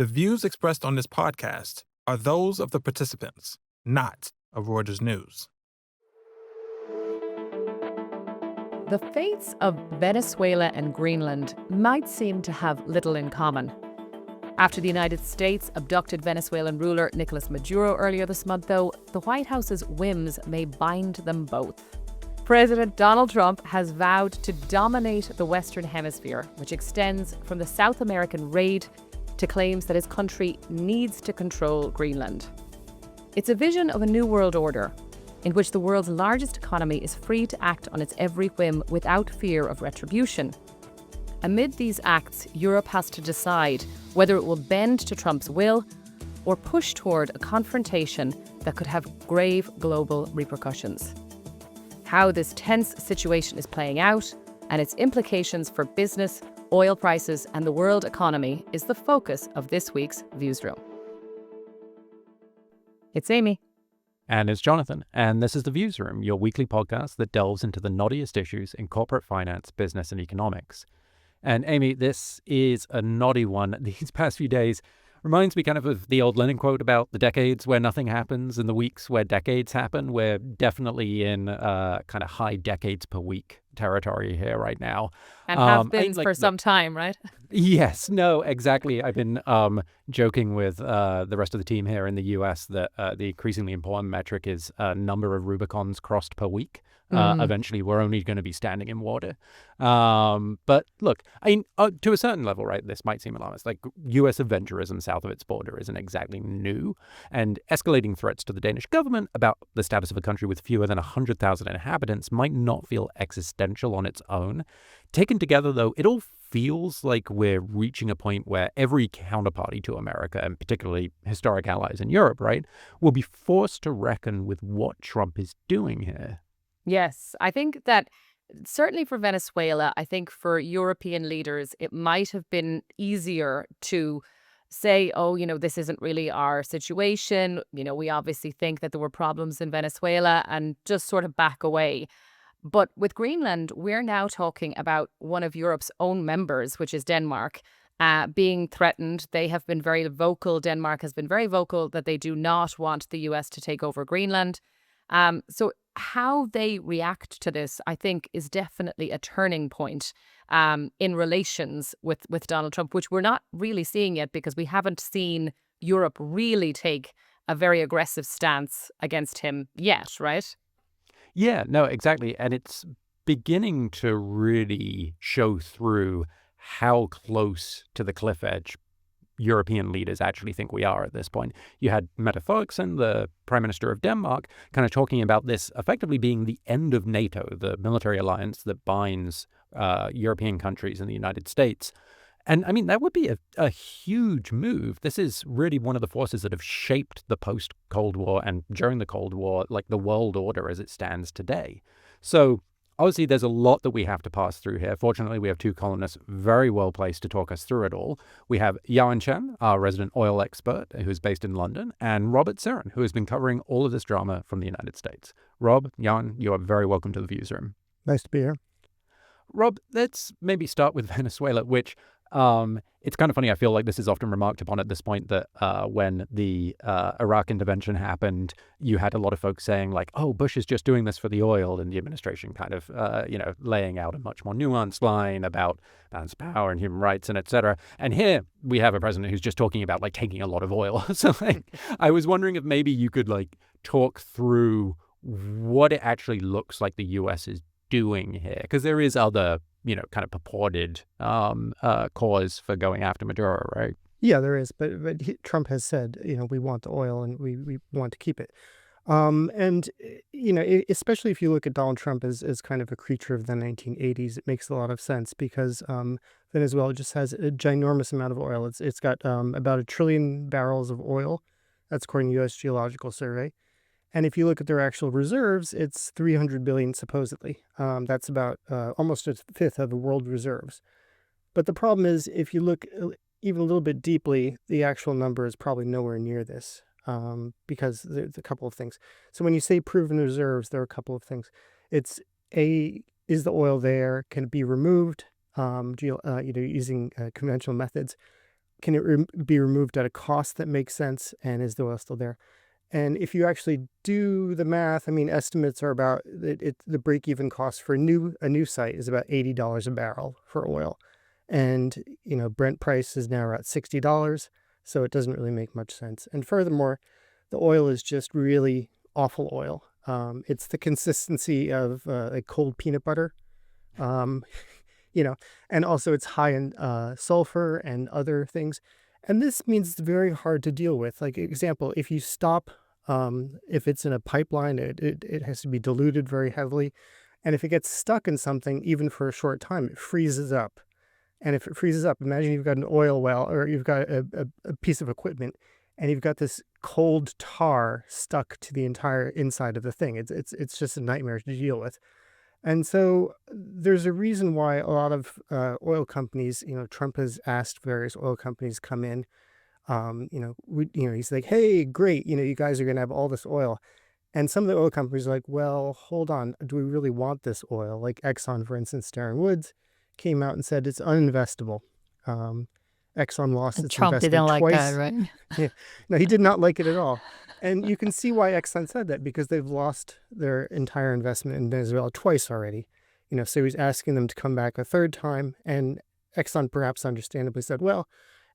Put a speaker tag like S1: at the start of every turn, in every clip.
S1: The views expressed on this podcast are those of the participants, not of Reuters News.
S2: The fates of Venezuela and Greenland might seem to have little in common. After the United States abducted Venezuelan ruler Nicolas Maduro earlier this month, though, the White House's whims may bind them both. President Donald Trump has vowed to dominate the Western Hemisphere, which extends from the South American raid to claims that his country needs to control Greenland. It's a vision of a new world order, in which the world's largest economy is free to act on its every whim without fear of retribution. Amid these acts, Europe has to decide whether it will bend to Trump's will or push toward a confrontation that could have grave global repercussions. How this tense situation is playing out and its implications for business, oil prices, and the world economy is the focus of this week's Viewsroom. It's Amy.
S3: And it's Jonathan, and this is the Viewsroom, your weekly podcast that delves into the knottiest issues in corporate finance, business, and economics. And Amy, this is a knotty one. These past few days reminds me kind of the old Lenin quote about the decades where nothing happens and the weeks where decades happen. We're definitely in kind of high decades per week territory here right now.
S2: And have been for some time, right?
S3: Yes, no, exactly. I've been joking with the rest of the team here in the US that the increasingly important metric is number of Rubicons crossed per week. Eventually, we're only going to be standing in water. But look, I mean, to a certain level, right, this might seem alarmist. Like, U.S. aventurism south of its border isn't exactly new. And escalating threats to the Danish government about the status of a country with fewer than 100,000 inhabitants might not feel existential on its own. Taken together, though, it all feels like we're reaching a point where every counterparty to America, and particularly historic allies in Europe, right, will be forced to reckon with what Trump is doing here.
S2: Yes, I think that certainly for Venezuela, I think for European leaders, it might have been easier to say, oh, this isn't really our situation. We obviously think that there were problems in Venezuela and just sort of back away. But with Greenland, we're now talking about one of Europe's own members, which is Denmark, being threatened. They have been very vocal. Denmark has been very vocal that they do not want the US to take over Greenland. So how they react to this, I think, is definitely a turning point in relations with Donald Trump, which we're not really seeing yet because we haven't seen Europe really take a very aggressive stance against him yet, right?
S3: Yeah, no, exactly. And it's beginning to really show through how close to the cliff edge European leaders actually think we are at this point. You had Mette Frederiksen, the Prime Minister of Denmark, kind of talking about this effectively being the end of NATO, the military alliance that binds European countries and the United States. And I mean, that would be a huge move. This is really one of the forces that have shaped the post-Cold War and during the Cold War, like the world order as it stands today. So obviously, there's a lot that we have to pass through here. Fortunately, we have two columnists very well placed to talk us through it all. We have Yawen Chen, our resident oil expert, who's based in London, and Robert Siren, who has been covering all of this drama from the United States. Rob, Yawen, you are very welcome to the Viewsroom.
S4: Nice to be here.
S3: Rob, let's maybe start with Venezuela, which it's kind of funny. I feel like this is often remarked upon at this point that when the Iraq intervention happened, you had a lot of folks saying like, oh, Bush is just doing this for the oil, and the administration kind of, laying out a much more nuanced line about balance of power and human rights and et cetera. And here we have a president who's just talking about like taking a lot of oil. So I was wondering if maybe you could like talk through what it actually looks like the U.S. is doing here, because there is other kind of purported cause for going after Maduro, right?
S4: Yeah, there is. But Trump has said, we want the oil and we want to keep it. Especially if you look at Donald Trump as kind of a creature of the 1980s, it makes a lot of sense because Venezuela just has a ginormous amount of oil. It's got about 1 trillion barrels of oil. That's according to U.S. Geological Survey. And if you look at their actual reserves, it's 300 billion supposedly. That's about almost a fifth of the world reserves. But the problem is, if you look even a little bit deeply, the actual number is probably nowhere near this because there's a couple of things. So when you say proven reserves, there are a couple of things. It's is the oil there? Can it be removed using conventional methods? Can it be removed at a cost that makes sense? And is the oil still there? And if you actually do the math, I mean, estimates are about the break-even cost for a new site is about $80 a barrel for oil. And, Brent price is now at $60, so it doesn't really make much sense. And furthermore, the oil is just really awful oil. It's the consistency of like cold peanut butter. Um, and also it's high in sulfur and other things. And this means it's very hard to deal with. Like, example, if you stop, if it's in a pipeline, it has to be diluted very heavily. And if it gets stuck in something, even for a short time, it freezes up. And if it freezes up, imagine you've got an oil well, or you've got a piece of equipment, and you've got this cold tar stuck to the entire inside of the thing. It's just a nightmare to deal with. And so there's a reason why a lot of oil companies, Trump has asked various oil companies come in. He's like, hey, great, you guys are going to have all this oil. And some of the oil companies are like, well, hold on, do we really want this oil? Like Exxon, for instance, Darren Woods came out and said it's uninvestable. Exxon lost
S5: And
S4: its
S5: Trump
S4: investment
S5: didn't like
S4: twice.
S5: that, right?
S4: Yeah. No, he did not like it at all. And you can see why Exxon said that, because they've lost their entire investment in Venezuela twice already. So he's asking them to come back a third time. And Exxon perhaps understandably said, well,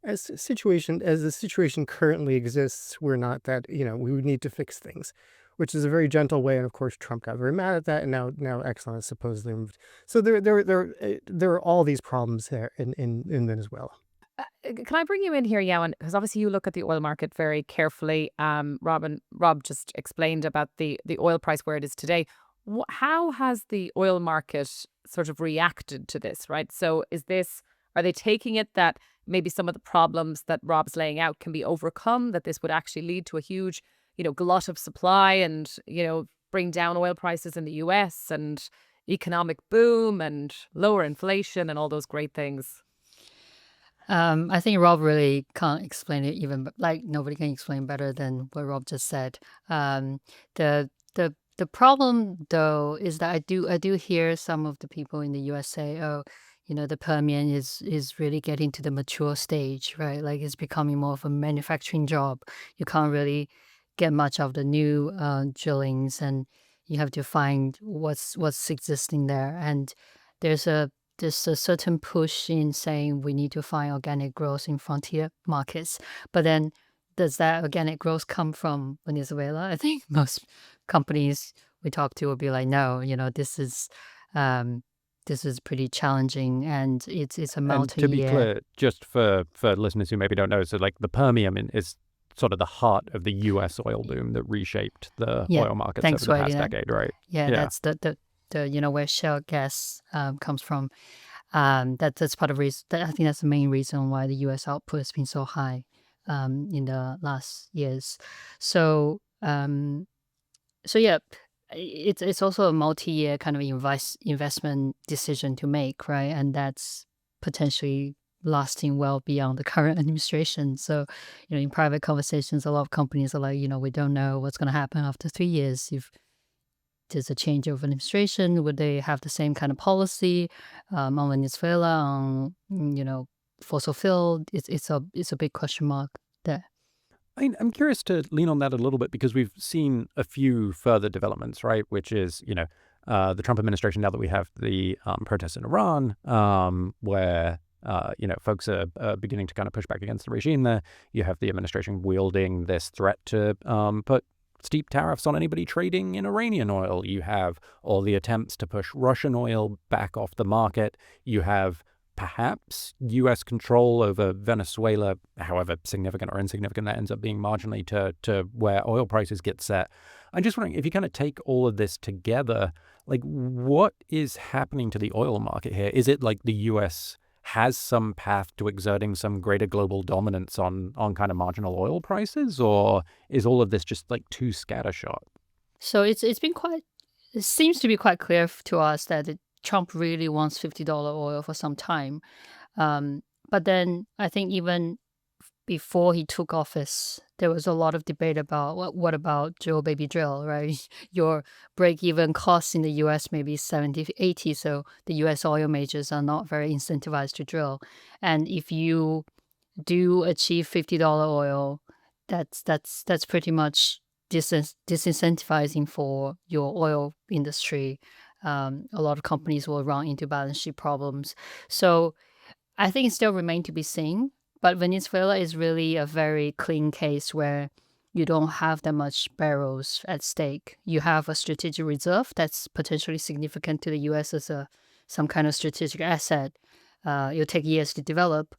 S4: as the situation currently exists, we're not that, we would need to fix things, which is a very gentle way. And of course, Trump got very mad at that. And now Exxon is supposedly removed. So there are all these problems there in Venezuela.
S2: Can I bring you in here, Yowan? Because obviously you look at the oil market very carefully. Rob just explained about the oil price where it is today. How has the oil market sort of reacted to this, right? So are they taking it that maybe some of the problems that Rob's laying out can be overcome, that this would actually lead to a huge, glut of supply and, bring down oil prices in the US and economic boom and lower inflation and all those great things?
S5: I think Rob really can't explain it even, like nobody can explain better than what Rob just said. The problem though is that I do hear some of the people in the US say, oh, the Permian is really getting to the mature stage, right? Like it's becoming more of a manufacturing job. You can't really get much of the new drillings, and you have to find what's existing there. And there's a certain push in saying we need to find organic growth in frontier markets. But then does that organic growth come from Venezuela? I think most companies we talk to will be like, no, this is pretty challenging, and it's a
S3: And to be
S5: multi-year.
S3: clear, just for listeners who maybe don't know, so like the Permian is sort of the heart of the US oil boom that reshaped the
S5: Yeah,
S3: oil markets
S5: thanks
S3: over the
S5: for
S3: past
S5: adding that.
S3: decade, right?
S5: Yeah,
S3: Yeah.
S5: that's the where shale gas comes from. That's part of reason. I think that's the main reason why the U.S. output has been so high in the last years. So yeah, it's also a multi-year kind of investment decision to make, right? And that's potentially lasting well beyond the current administration. So, in private conversations, a lot of companies are like, we don't know what's going to happen after 3 years. If there's a change of administration, would they have the same kind of policy on Venezuela, on fossil fuel? It's a big question mark there.
S3: I'm curious to lean on that a little bit because we've seen a few further developments, right? Which is, the Trump administration, now that we have the protests in Iran, where, folks are beginning to kind of push back against the regime there. You have the administration wielding this threat to put steep tariffs on anybody trading in Iranian oil. You have all the attempts to push Russian oil back off the market. You have perhaps U.S. control over Venezuela, however significant or insignificant that ends up being marginally to where oil prices get set. I'm just wondering, if you kind of take all of this together, like what is happening to the oil market here? Is it like the U.S. has some path to exerting some greater global dominance on kind of marginal oil prices, or is all of this just like too scattershot?
S5: So it seems to be quite clear to us that Trump really wants $50 oil for some time. But then I think even before he took office, there was a lot of debate about what about drill, baby, drill, right? Your break-even costs in the U.S. may be 70, 80, so the U.S. oil majors are not very incentivized to drill. And if you do achieve $50 oil, that's pretty much disincentivizing for your oil industry. A lot of companies will run into balance sheet problems. So I think it still remains to be seen. But Venezuela is really a very clean case where you don't have that much barrels at stake. You have a strategic reserve that's potentially significant to the U.S. as some kind of strategic asset. It'll take years to develop.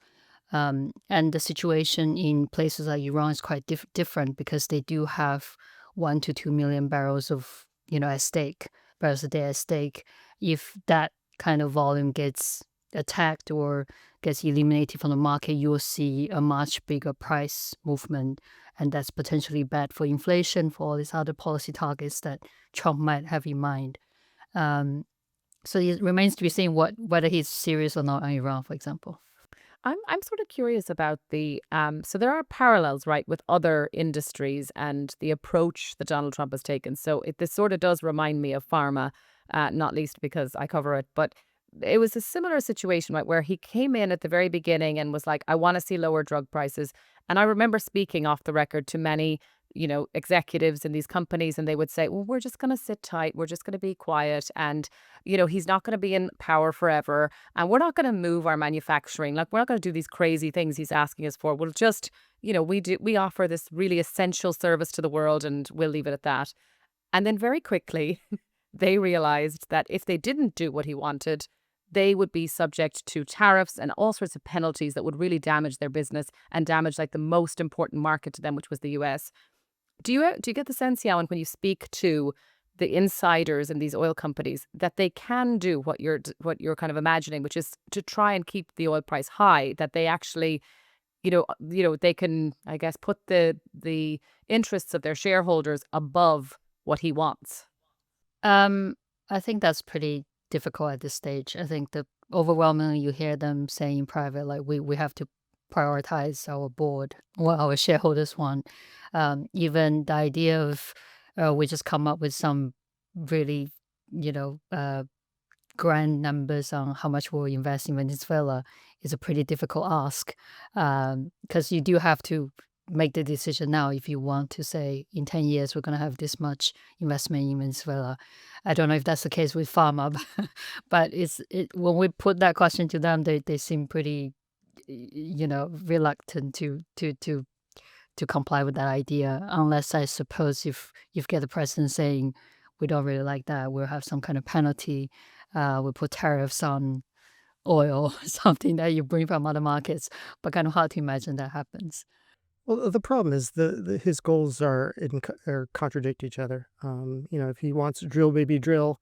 S5: And the situation in places like Iran is quite different because they do have 1 to 2 million barrels of, at stake, barrels a day at stake. If that kind of volume gets attacked or gets eliminated from the market, you will see a much bigger price movement. And that's potentially bad for inflation, for all these other policy targets that Trump might have in mind. So it remains to be seen whether he's serious or not on Iran, for example.
S2: I'm sort of curious about so there are parallels, right, with other industries and the approach that Donald Trump has taken. So this sort of does remind me of pharma, not least because I cover it. But it was a similar situation, right, where he came in at the very beginning and was like, I want to see lower drug prices. And I remember speaking off the record to many, executives in these companies, and they would say, well, we're just going to sit tight. We're just going to be quiet. And, he's not going to be in power forever. And we're not going to move our manufacturing. Like, we're not going to do these crazy things he's asking us for. We'll just, we offer this really essential service to the world, and we'll leave it at that. And then very quickly, they realized that if they didn't do what he wanted, they would be subject to tariffs and all sorts of penalties that would really damage their business and damage like the most important market to them, which was the US. Do you get the sense, Yawen, when you speak to the insiders in these oil companies, that they can do what you're kind of imagining, which is to try and keep the oil price high, that they actually, they can, I guess, put the interests of their shareholders above what he wants?
S5: I think that's pretty difficult at this stage. I think the overwhelmingly you hear them saying in private, like we have to prioritize our board, what our shareholders want. Even the idea of we just come up with some really, grand numbers on how much we'll invest in Venezuela is a pretty difficult ask, because you do have to make the decision now if you want to say in 10 years we're going to have this much investment in Venezuela. I don't know if that's the case with pharma, but when we put that question to them, they seem pretty reluctant to comply with that idea, unless I suppose if you get the president saying we don't really like that, we'll have some kind of penalty, we'll put tariffs on oil, something that you bring from other markets, but kind of hard to imagine that happens.
S4: Well, the problem is his goals are contradict each other. If he wants drill baby drill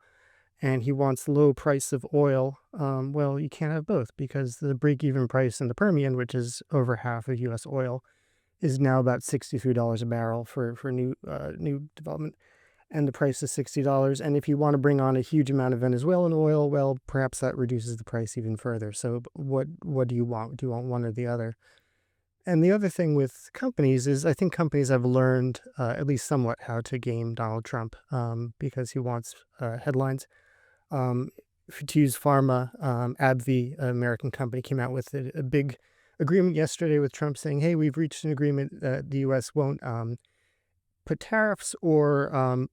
S4: and he wants low price of oil, well, you can't have both, because the break-even price in the Permian, which is over half of U.S. oil, is now about $63 a barrel for new development, and the price is $60. And if you want to bring on a huge amount of Venezuelan oil, well, perhaps that reduces the price even further. So what do you want? Do you want one or the other? And the other thing with companies is I think companies have learned at least somewhat how to game Donald Trump, because he wants headlines. To use pharma, AbbVie, an American company, came out with a big agreement yesterday with Trump saying, hey, we've reached an agreement that the U.S. won't put tariffs or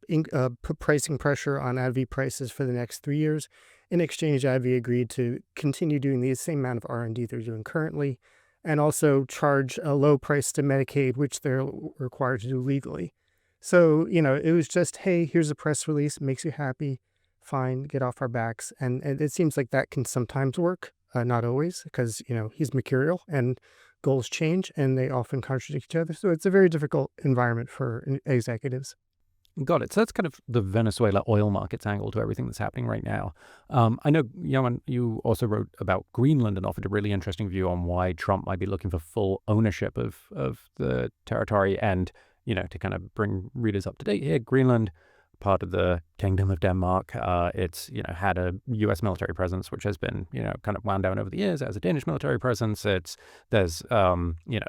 S4: put pricing pressure on AbbVie prices for the next 3 years. In exchange, AbbVie agreed to continue doing the same amount of R&D they're doing currently, and also charge a low price to Medicaid, which they're required to do legally. So, it was just, hey, here's a press release, makes you happy, fine, get off our backs. And it seems like that can sometimes work, not always, because, he's mercurial and goals change and they often contradict each other. So it's a very difficult environment for executives.
S3: Got it. So that's kind of the Venezuela oil markets angle to everything that's happening right now. I know, Yawen, you also wrote about Greenland and offered a really interesting view on why Trump might be looking for full ownership of the territory. And, to kind of bring readers up to date here, Greenland, part of the Kingdom of Denmark, it's, had a U.S. military presence, which has been, kind of wound down over the years as a Danish military presence. There's,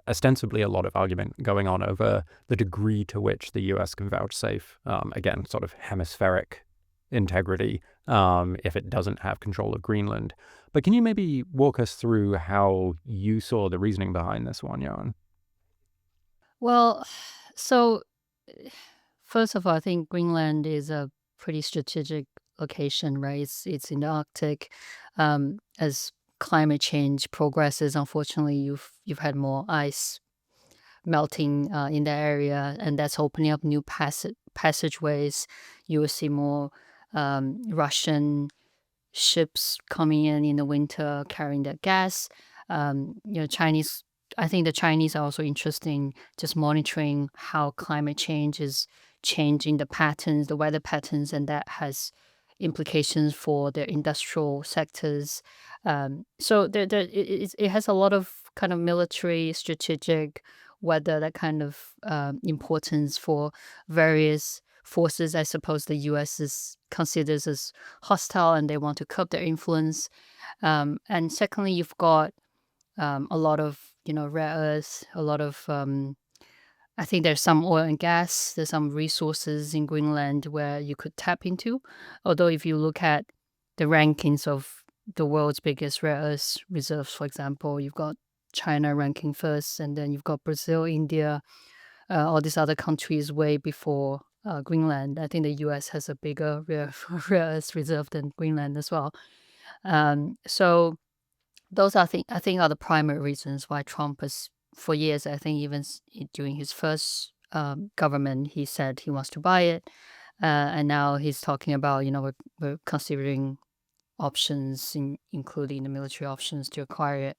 S3: ostensibly a lot of argument going on over the degree to which the U.S. can vouchsafe, again, sort of hemispheric integrity if it doesn't have control of Greenland. But can you maybe walk us through how you saw the reasoning behind this one, Johan?
S5: Well, so first of all, I think Greenland is a pretty strategic location, right? It's in the Arctic. As climate change progresses, unfortunately, you've had more ice melting in the area, and that's opening up new passageways. You will see more Russian ships coming in the winter carrying that gas. Chinese. I think the Chinese are also interested in just monitoring how climate change is changing the patterns, the weather patterns, and that has implications for their industrial sectors. So it has a lot of kind of military, strategic, weather, that kind of importance for various forces. I suppose the U.S. is considers as hostile, and they want to curb their influence. And secondly, you've got a lot of rare earths, a lot of I think there's some oil and gas, there's some resources in Greenland where you could tap into. Although if you look at the rankings of the world's biggest rare earths reserves, for example, you've got China ranking first, and then you've got Brazil, India, all these other countries way before Greenland. I think the U.S. has a bigger rare earths reserve than Greenland as well. So those I think are the primary reasons why Trump has, for years, I think even during his first government, he said he wants to buy it, and now he's talking about we're considering options, including the military options to acquire it.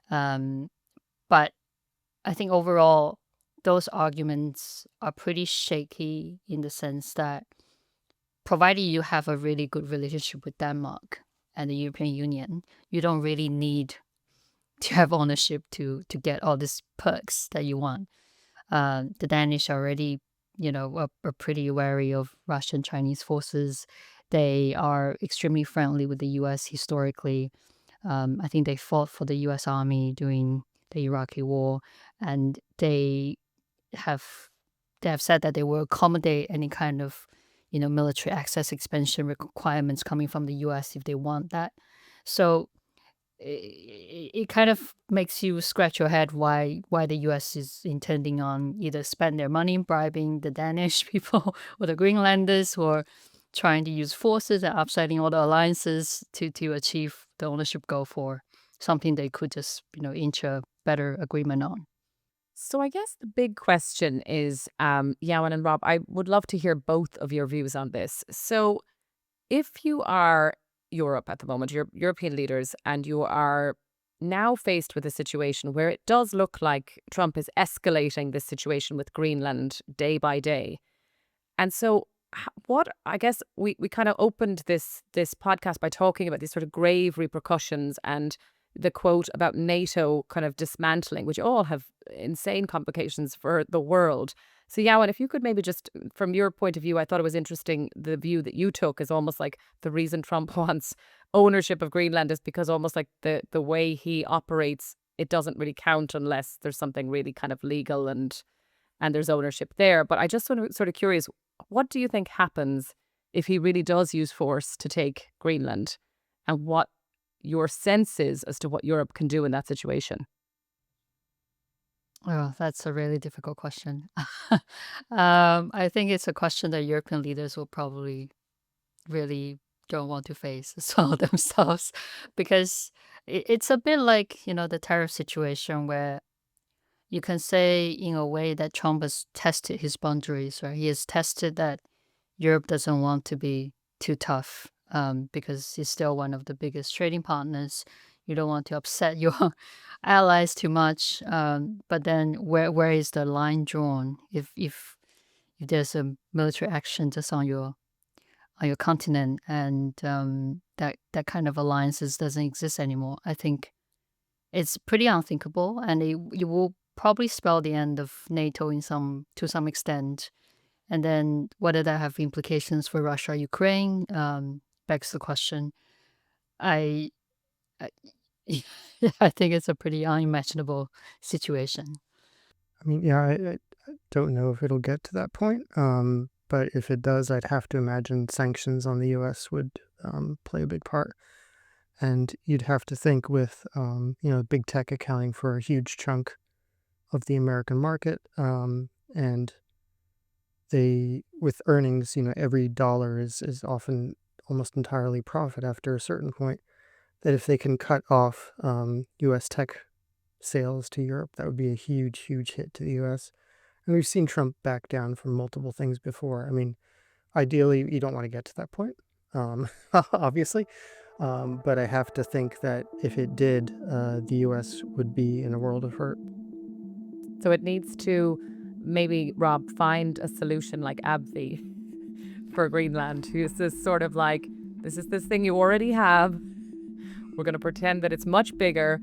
S5: But I think overall, those arguments are pretty shaky in the sense that provided you have a really good relationship with Denmark and the European Union, you don't really need to have ownership to get all these perks that you want. The Danish already, are pretty wary of Russian Chinese forces. They are extremely friendly with the U.S. historically. I think they fought for the U.S. Army during the Iraqi War, and they have said that they will accommodate any kind of military access expansion requirements coming from the U.S. if they want that. So it kind of makes you scratch your head why the U.S. is intending on either spend their money bribing the Danish people or the Greenlanders, or trying to use forces and upsetting all the alliances to achieve the ownership goal for something they could just inch a better agreement on.
S2: So I guess the big question is, Yawan and Rob, I would love to hear both of your views on this. So if you are Europe at the moment, you're European leaders, and you are now faced with a situation where it does look like Trump is escalating this situation with Greenland day by day. And so what, I guess we kind of opened this podcast by talking about these sort of grave repercussions and the quote about NATO kind of dismantling, which all have insane complications for the world. So, Yawan, if you could maybe just, from your point of view, I thought it was interesting, the view that you took is almost like the reason Trump wants ownership of Greenland is because almost like the way he operates, it doesn't really count unless there's something really kind of legal and there's ownership there. But I just sort of curious, what do you think happens if he really does use force to take Greenland, and what your sense is as to what Europe can do in that situation?
S5: Oh, that's a really difficult question. I think it's a question that European leaders will probably really don't want to face as well themselves, because it's a bit like, the tariff situation, where you can say in a way that Trump has tested his boundaries, right? He has tested that Europe doesn't want to be too tough, because he's still one of the biggest trading partners. You don't want to upset your allies too much. But then where is the line drawn? If there's a military action just on your continent, and that kind of alliances doesn't exist anymore, I think it's pretty unthinkable, and it will probably spell the end of NATO to some extent. And then whether that have implications for Russia, Ukraine, begs the question. I I think it's a pretty unimaginable situation.
S4: I mean, yeah, I don't know if it'll get to that point. But if it does, I'd have to imagine sanctions on the U.S. would play a big part. And you'd have to think with, big tech accounting for a huge chunk of the American market, and with earnings, every dollar is often almost entirely profit after a certain point, that if they can cut off U.S. tech sales to Europe, that would be a huge, huge hit to the U.S. And we've seen Trump back down from multiple things before. I mean, ideally, you don't want to get to that point, obviously. But I have to think that if it did, the U.S. would be in a world of hurt.
S2: So it needs to maybe, Rob, find a solution like AbbVie for Greenland. It's this sort of like, this is this thing you already have. We're going to pretend that it's much bigger,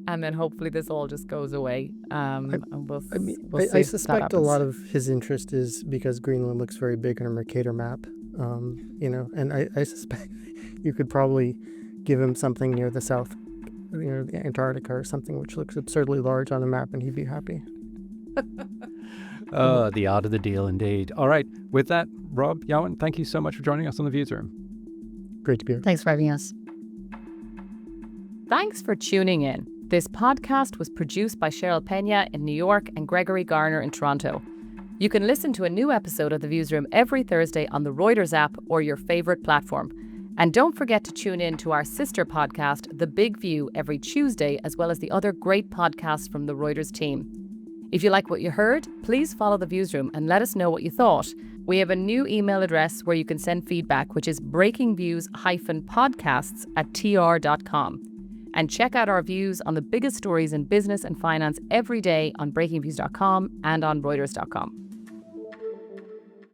S2: and then hopefully this all just goes away. And we'll see
S4: I
S2: if that
S4: suspect a lot
S2: happens.
S4: of his interest is because Greenland looks very big on a Mercator map, and I suspect you could probably give him something near the south, the Antarctica or something, which looks absurdly large on a map, and he'd be happy.
S3: The art of the deal, indeed. All right. With that, Rob, Yawen, thank you so much for joining us on the Viewsroom.
S4: Great to be here.
S5: Thanks for having us.
S2: Thanks for tuning in. This podcast was produced by Cheryl Pena in New York and Gregory Garner in Toronto. You can listen to a new episode of The Viewsroom every Thursday on the Reuters app or your favorite platform. And don't forget to tune in to our sister podcast, The Big View, every Tuesday, as well as the other great podcasts from the Reuters team. If you like what you heard, please follow The Viewsroom and let us know what you thought. We have a new email address where you can send feedback, which is breakingviews-podcasts@tr.com. And check out our views on the biggest stories in business and finance every day on breakingviews.com and on reuters.com.